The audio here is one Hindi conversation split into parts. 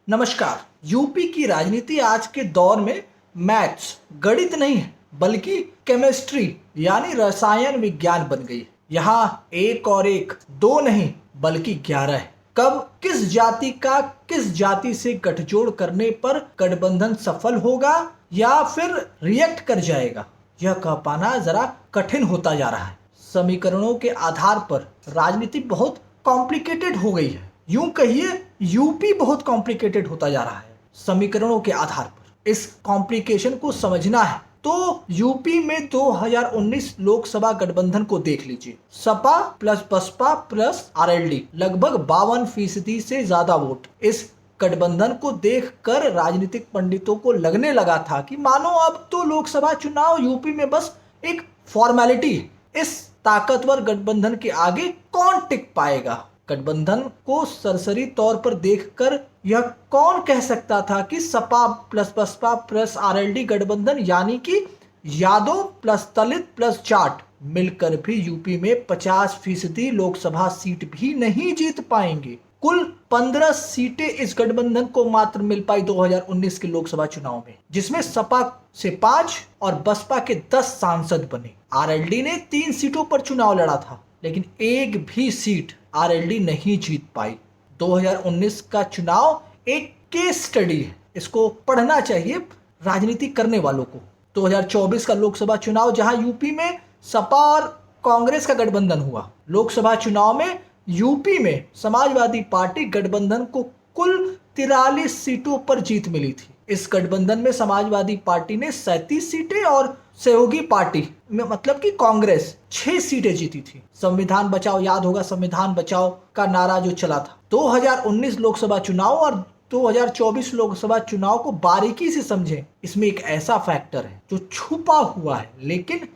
नमस्कार। यूपी की राजनीति आज के दौर में मैथ्स गणित नहीं है बल्कि केमिस्ट्री यानी रसायन विज्ञान बन गई है। यहाँ एक और एक दो नहीं बल्कि 11 है। कब किस जाति का किस जाति से गठजोड़ करने पर गठबंधन सफल होगा या फिर रिएक्ट कर जाएगा, यह कह पाना जरा कठिन होता जा रहा है। समीकरणों के आधार पर राजनीति बहुत कॉम्प्लिकेटेड हो गई है। यूं कहिए यूपी बहुत कॉम्प्लिकेटेड होता जा रहा है समीकरणों के आधार पर। इस कॉम्प्लिकेशन को समझना है तो यूपी में 2019 लोकसभा गठबंधन को देख लीजिए। सपा प्लस बसपा प्लस आरएलडी लगभग 52% से ज्यादा वोट। इस गठबंधन को देखकर राजनीतिक पंडितों को लगने लगा था कि मानो अब तो लोकसभा चुनाव यूपी में बस एक फॉर्मेलिटी है। इस ताकतवर गठबंधन के आगे कौन टिक पाएगा? गठबंधन को सरसरी तौर पर देखकर यह कौन कह सकता था कि सपा प्लस बसपा प्लस आरएलडी गठबंधन यानी कि यादव प्लस दलित प्लस जाट मिलकर भी यूपी में 50% लोकसभा सीट भी नहीं जीत पाएंगे। कुल 15 सीटें इस गठबंधन को मात्र मिल पाई 2019 के लोकसभा चुनाव में, जिसमें सपा से 5 और बसपा के 10 सांसद बने। आरएलडी ने 3 सीटों पर चुनाव लड़ा था लेकिन एक भी सीट आरएलडी नहीं जीत पाई। 2019 का चुनाव एक केस स्टडी है, इसको पढ़ना चाहिए राजनीति करने वालों को। 2024 का लोकसभा चुनाव जहां यूपी में सपा और कांग्रेस का गठबंधन हुआ, लोकसभा चुनाव में यूपी में समाजवादी पार्टी गठबंधन को कुल 43 सीटों पर जीत मिली थी। इस गठबंधन में समाजवादी पार्टी ने 37 सीटें और सहयोगी पार्टी में मतलब कि कांग्रेस 6 सीटें जीती थी। संविधान बचाओ, याद होगा संविधान बचाओ का नारा जो चला था। 2019 लोकसभा चुनाव और 2024 लोकसभा चुनाव को बारीकी से समझें। इसमें एक ऐसा फैक्टर है जो छुपा हुआ है लेकिन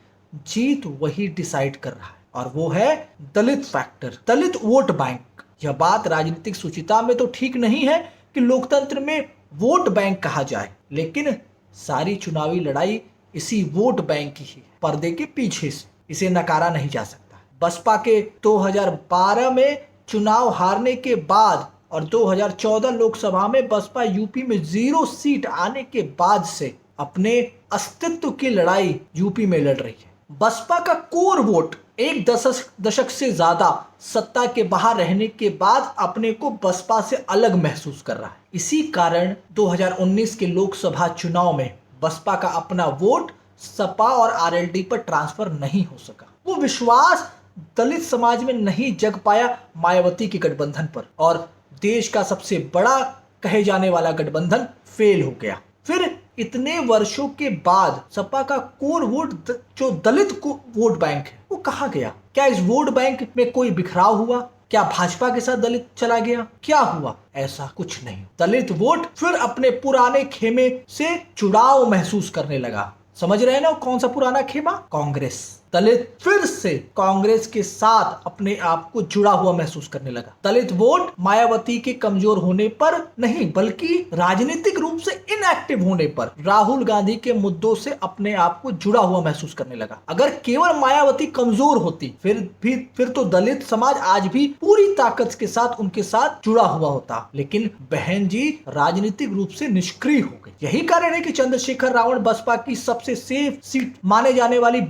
जीत वही डिसाइड कर रहा है और वो है दलित फैक्टर, दलित वोट बैंक। यह बात राजनीतिक सुचिता में तो ठीक नहीं है कि लोकतंत्र में वोट बैंक कहा जाए, लेकिन सारी चुनावी लड़ाई इसी वोट बैंक की ही पर्दे के पीछे से, इसे नकारा नहीं जा सकता। बसपा के 2012 में चुनाव हारने के बाद और 2014 लोकसभा में बसपा यूपी में 0 सीट आने के बाद से अपने अस्तित्व की लड़ाई यूपी में लड़ रही है। बसपा का कोर वोट एक दशक से ज्यादा सत्ता के बाहर रहने के बाद अपने को बसपा से अलग महसूस कर रहा है। इसी कारण 2019 के लोकसभा चुनाव में बसपा का अपना वोट सपा और आरएलडी पर ट्रांसफर नहीं हो सका। वो विश्वास दलित समाज में नहीं जग पाया मायावती के गठबंधन पर और देश का सबसे बड़ा कहे जाने वाला गठबंधन फेल हो गया। फिर इतने वर्षों के बाद सपा का कोर वोट जो दलित को वोट बैंक है वो कहाँ गया? क्या इस वोट बैंक में कोई बिखराव हुआ? क्या भाजपा के साथ दलित चला गया? क्या हुआ? ऐसा कुछ नहीं। दलित वोट फिर अपने पुराने खेमे से जुड़ाव महसूस करने लगा। समझ रहे हैं ना कौन सा पुराना खेमा? कांग्रेस। दलित फिर से कांग्रेस के साथ अपने आप को जुड़ा हुआ महसूस करने लगा। दलित वोट मायावती के कमजोर होने पर नहीं बल्कि राजनीतिक रूप से इनएक्टिव होने पर राहुल गांधी के मुद्दों से अपने आप को जुड़ा हुआ महसूस करने लगा। अगर केवल मायावती कमजोर होती फिर तो दलित समाज आज भी पूरी ताकत के साथ उनके साथ जुड़ा हुआ होता, लेकिन बहन जी राजनीतिक रूप से निष्क्रिय हो गई। यही कारण है कि चंद्रशेखर रावण बसपा की सबसे सेफ सीट माने जाने वाली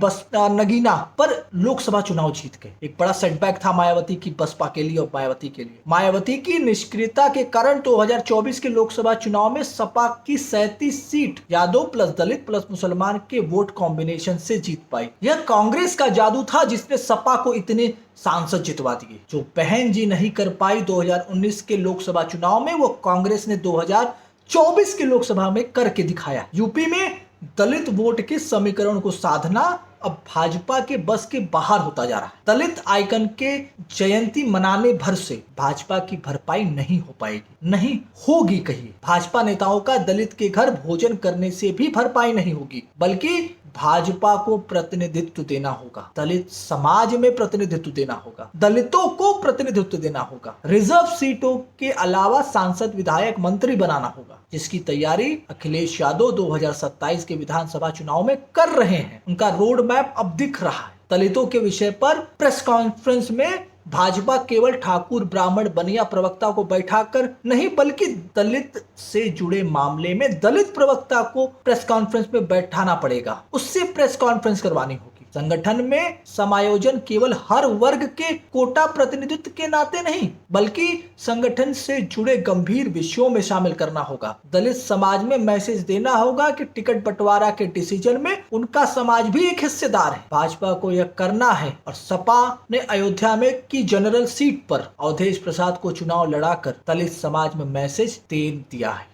नगीना पर लोकसभा चुनाव जीत गए। एक बड़ा सेटबैक था मायावती की बसपा के लिए और मायावती के लिए। मायावती की निष्क्रियता के कारण 2024 के लोकसभा चुनाव में सपा की 37 seat Yadav plus Dalit plus मुसलमान के वोट कॉम्बिनेशन से जीत पाई। यह कांग्रेस का जादू था जिसने सपा को इतने सांसद जितवा दिए। जो बहन जी नहीं कर पाई 2019 के लोकसभा चुनाव में, वो कांग्रेस ने 2024 के लोकसभा में करके दिखाया। यूपी में दलित वोट के समीकरण को साधना अब भाजपा के बस के बाहर होता जा रहा है। दलित आइकन के जयंती मनाने भर से भाजपा की भरपाई नहीं हो पाएगी, नहीं होगी। कहीं भाजपा नेताओं का दलित के घर भोजन करने से भी भरपाई नहीं होगी, बल्कि भाजपा को प्रतिनिधित्व देना होगा, दलित समाज में प्रतिनिधित्व देना होगा, दलितों को प्रतिनिधित्व देना होगा, रिजर्व सीटों के अलावा सांसद विधायक मंत्री बनाना होगा, जिसकी तैयारी अखिलेश यादव 2027 के विधानसभा चुनाव में कर रहे हैं। उनका रोड मैप अब दिख रहा है। दलितों के विषय पर प्रेस कॉन्फ्रेंस में भाजपा केवल ठाकुर ब्राह्मण बनिया प्रवक्ता को बैठाकर नहीं बल्कि दलित से जुड़े मामले में दलित प्रवक्ता को प्रेस कॉन्फ्रेंस में बैठाना पड़ेगा, उससे प्रेस कॉन्फ्रेंस करवानी होगी। संगठन में समायोजन केवल हर वर्ग के कोटा प्रतिनिधित्व के नाते नहीं बल्कि संगठन से जुड़े गंभीर विषयों में शामिल करना होगा। दलित समाज में मैसेज देना होगा कि टिकट बंटवारा के डिसीजन में उनका समाज भी एक हिस्सेदार है। भाजपा को यह करना है और सपा ने अयोध्या में की जनरल सीट पर अवधेश प्रसाद को चुनाव लड़ाकर दलित समाज में मैसेज दे दिया है।